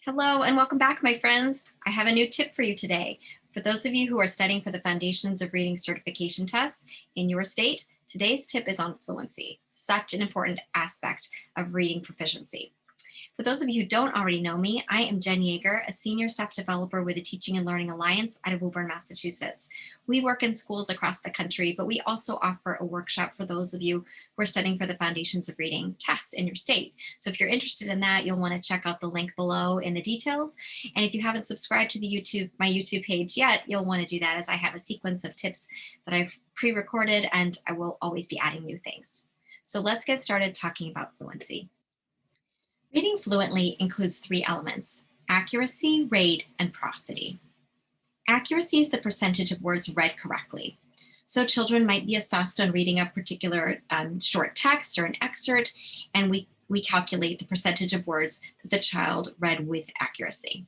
Hello and welcome back, my friends. I have a new tip for you today. For those of you who are studying for the Foundations of Reading certification tests in your state, today's tip is on fluency, such an important aspect of reading proficiency. For those of you who don't already know me, I am Jen Yaeger, a senior staff developer with the Teaching and Learning Alliance out of Woburn, Massachusetts. We work in schools across the country, but we also offer a workshop for those of you who are studying for the Foundations of Reading test in your state. So if you're interested in that, you'll want to check out the link below in the details. And if you haven't subscribed to my YouTube page yet, you'll want to do that, as I have a sequence of tips that I've pre-recorded, and I will always be adding new things. So let's get started talking about fluency. Reading fluently includes three elements: accuracy, rate, and prosody. Accuracy is the percentage of words read correctly. So children might be assessed on reading a particular short text or an excerpt, and we calculate the percentage of words that the child read with accuracy.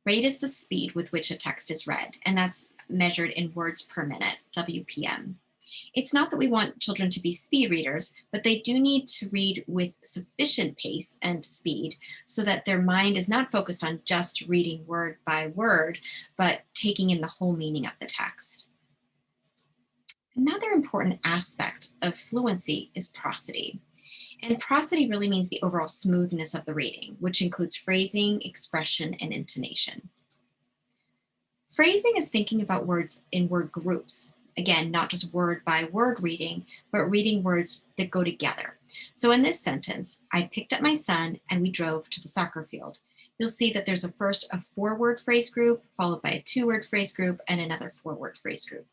Rate is the speed with which a text is read, and that's measured in words per minute, WPM. It's not that we want children to be speed readers, but they do need to read with sufficient pace and speed so that their mind is not focused on just reading word by word, but taking in the whole meaning of the text. Another important aspect of fluency is prosody. And prosody really means the overall smoothness of the reading, which includes phrasing, expression, and intonation. Phrasing is thinking about words in word groups. Again, not just word by word reading, but reading words that go together. So in this sentence, I picked up my son and we drove to the soccer field. You'll see that there's first a 4-word phrase group, followed by a 2-word phrase group, and another 4-word phrase group.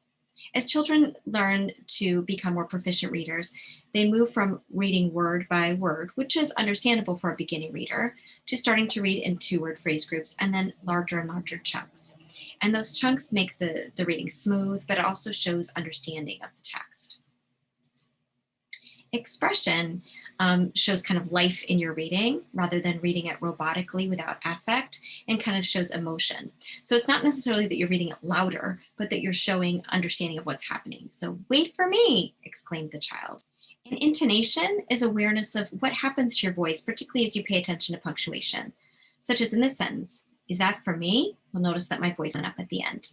As children learn to become more proficient readers, they move from reading word by word, which is understandable for a beginning reader, to starting to read in 2-word phrase groups and then larger and larger chunks. And those chunks make the reading smooth, but it also shows understanding of the text. Expression shows kind of life in your reading rather than reading it robotically without affect, and kind of shows emotion. So it's not necessarily that you're reading it louder, but that you're showing understanding of what's happening. So "Wait for me," exclaimed the child. And intonation is awareness of what happens to your voice, particularly as you pay attention to punctuation, such as in this sentence. "Is that for me?" You'll notice that my voice went up at the end.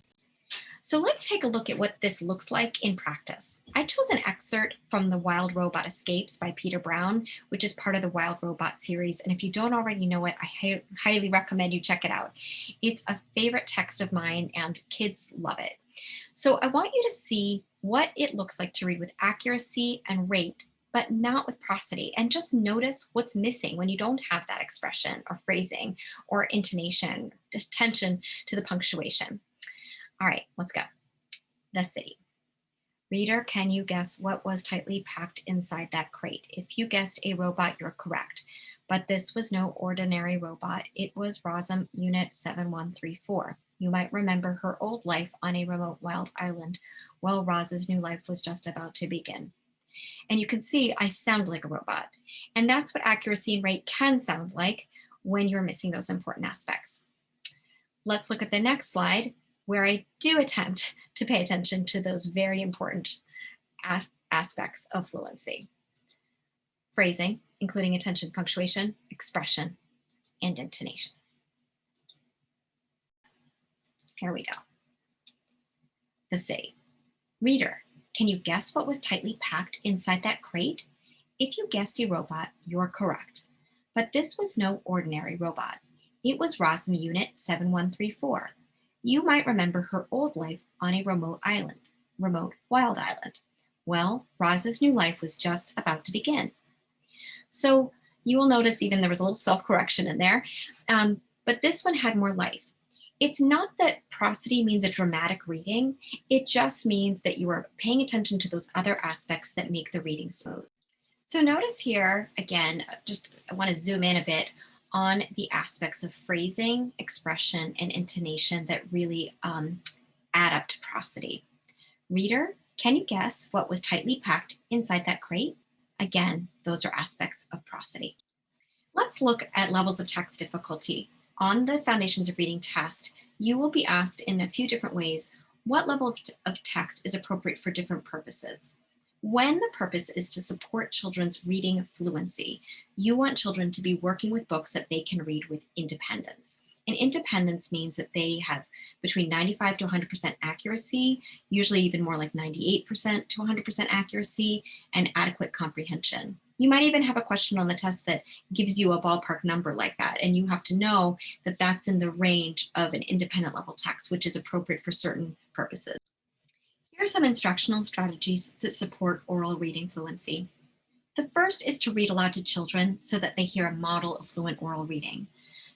So let's take a look at what this looks like in practice. I chose an excerpt from The Wild Robot Escapes by Peter Brown, which is part of the Wild Robot series. And if you don't already know it, I highly recommend you check it out. It's a favorite text of mine and kids love it. So I want you to see what it looks like to read with accuracy and rate, but not with prosody. And just notice what's missing when you don't have that expression or phrasing or intonation, attention to the punctuation. All right, let's go. The city. Reader, can you guess what was tightly packed inside that crate? If you guessed a robot, you're correct. But this was no ordinary robot. It was ROSM Unit 7134. You might remember her old life on a remote wild island, while Roz's new life was just about to begin. And you can see I sound like a robot. And that's what accuracy and rate can sound like when you're missing those important aspects. Let's look at the next slide, where I do attempt to pay attention to those very important aspects of fluency. Phrasing, including attention, punctuation, expression, and intonation. Here we go. The city. Reader, can you guess what was tightly packed inside that crate? If you guessed a robot, you're correct. But this was no ordinary robot. It was ROSM Unit 7134. You might remember her old life on a remote wild island. Well, Roz's new life was just about to begin. So you will notice even there was a little self-correction in there, but this one had more life. It's not that prosody means a dramatic reading. It just means that you are paying attention to those other aspects that make the reading smooth. So notice here, again, I want to zoom in a bit on the aspects of phrasing, expression, and intonation that really add up to prosody. Reader, can you guess what was tightly packed inside that crate? Again, those are aspects of prosody. Let's look at levels of text difficulty. On the Foundations of Reading test, you will be asked in a few different ways what level of text is appropriate for different purposes. When the purpose is to support children's reading fluency, you want children to be working with books that they can read with independence. And independence means that they have between 95 to 100% accuracy, usually even more like 98% to 100% accuracy, and adequate comprehension. You might even have a question on the test that gives you a ballpark number like that, and you have to know that that's in the range of an independent level text, which is appropriate for certain purposes. Here are some instructional strategies that support oral reading fluency. The first is to read aloud to children so that they hear a model of fluent oral reading.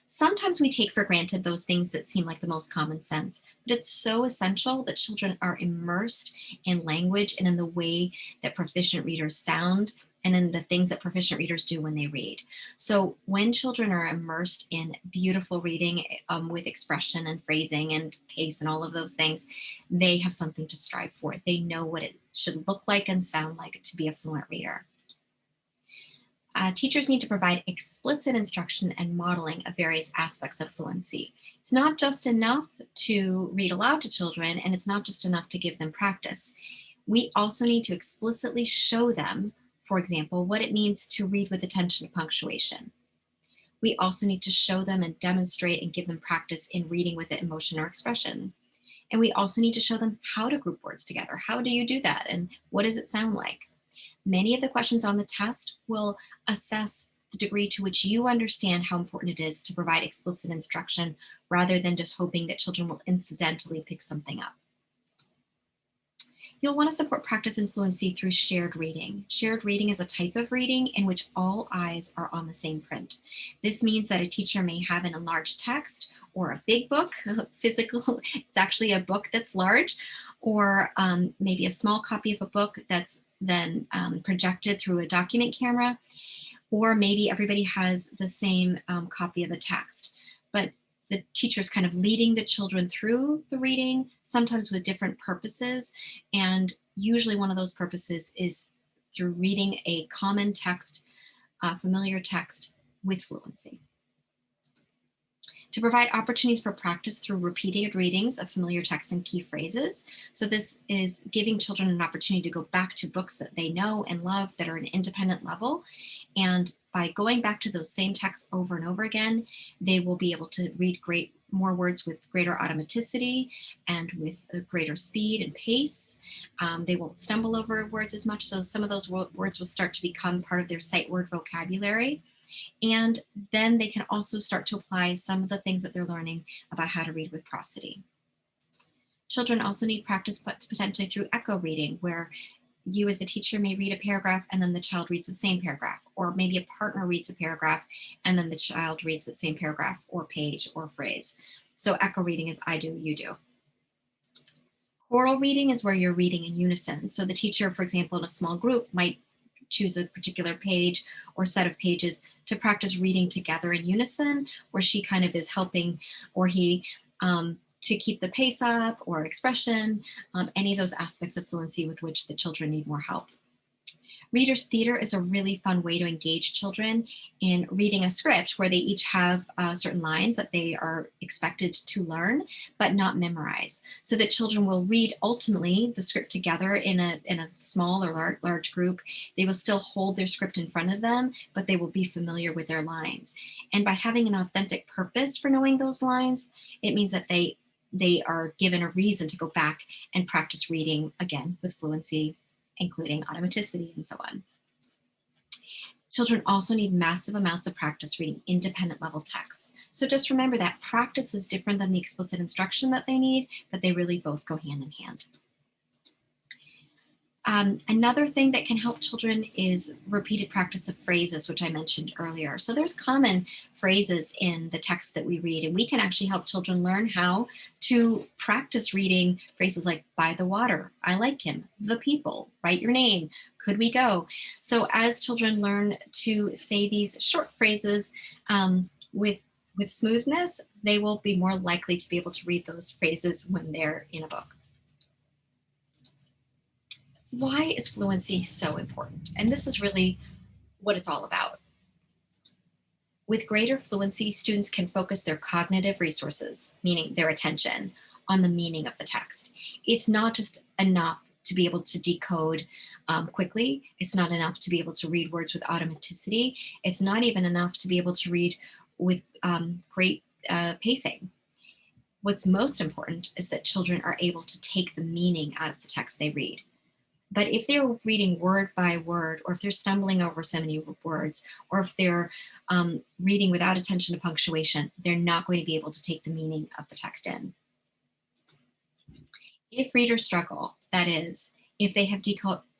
Sometimes we take for granted those things that seem like the most common sense, but it's so essential that children are immersed in language and in the way that proficient readers sound and in the things that proficient readers do when they read. So when children are immersed in beautiful reading with expression and phrasing and pace and all of those things, they have something to strive for. They know what it should look like and sound like to be a fluent reader. Teachers need to provide explicit instruction and modeling of various aspects of fluency. It's not just enough to read aloud to children, and it's not just enough to give them practice. We also need to explicitly show them, for example, what it means to read with attention to punctuation. We also need to show them and demonstrate and give them practice in reading with emotion or expression. And we also need to show them how to group words together. How do you do that? And what does it sound like? Many of the questions on the test will assess the degree to which you understand how important it is to provide explicit instruction rather than just hoping that children will incidentally pick something up. You'll want to support practice and fluency through shared reading. Shared reading is a type of reading in which all eyes are on the same print. This means that a teacher may have an enlarged text or a big book, physical, it's actually a book that's large, or maybe a small copy of a book that's then projected through a document camera, or maybe everybody has the same copy of the text. But the teacher's kind of leading the children through the reading, sometimes with different purposes. And usually one of those purposes is through reading a common text, familiar text with fluency. To provide opportunities for practice through repeated readings of familiar texts and key phrases. So this is giving children an opportunity to go back to books that they know and love that are an independent level. And by going back to those same texts over and over again, they will be able to read more words with greater automaticity and with a greater speed and pace. They won't stumble over words as much. So some of those words will start to become part of their sight word vocabulary. And then they can also start to apply some of the things that they're learning about how to read with prosody. Children also need practice, but potentially through echo reading, where you as the teacher may read a paragraph and then the child reads the same paragraph, or maybe a partner reads a paragraph and then the child reads the same paragraph or page or phrase. So echo reading is I do, you do. Oral reading is where you're reading in unison. So the teacher, for example, in a small group might choose a particular page or set of pages to practice reading together in unison, where she kind of is helping or he to keep the pace up or expression, any of those aspects of fluency with which the children need more help. Reader's theater is a really fun way to engage children in reading a script where they each have certain lines that they are expected to learn, but not memorize. So that children will read ultimately the script together in a small or large group. They will still hold their script in front of them, but they will be familiar with their lines. And by having an authentic purpose for knowing those lines, it means that they are given a reason to go back and practice reading again with fluency, including automaticity and so on. Children also need massive amounts of practice reading independent level texts. So just remember that practice is different than the explicit instruction that they need, but they really both go hand in hand. Another thing that can help children is repeated practice of phrases, which I mentioned earlier. So there's common phrases in the text that we read, and we can actually help children learn how to practice reading phrases like by the water, I like him, the people, write your name, could we go? So as children learn to say these short phrases with smoothness, they will be more likely to be able to read those phrases when they're in a book. Why is fluency so important? And this is really what it's all about. With greater fluency, students can focus their cognitive resources, meaning their attention, on the meaning of the text. It's not just enough to be able to decode quickly. It's not enough to be able to read words with automaticity. It's not even enough to be able to read with great pacing. What's most important is that children are able to take the meaning out of the text they read. But if they're reading word by word, or if they're stumbling over so many words, or if they're reading without attention to punctuation, they're not going to be able to take the meaning of the text in. If readers struggle, that is, if they have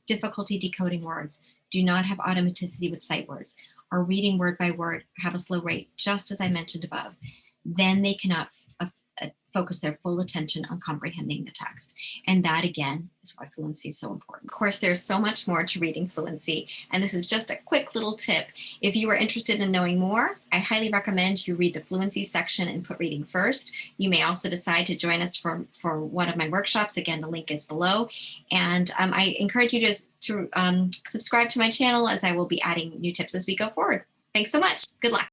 difficulty decoding words, do not have automaticity with sight words, or reading word by word, have a slow rate, just as I mentioned above, then they cannot focus their full attention on comprehending the text. And that, again, is why fluency is so important. Of course, there's so much more to reading fluency, and this is just a quick little tip. If you are interested in knowing more, I highly recommend you read the fluency section and put reading first. You may also decide to join us for one of my workshops. Again, the link is below. And I encourage you to subscribe to my channel, as I will be adding new tips as we go forward. Thanks so much. Good luck.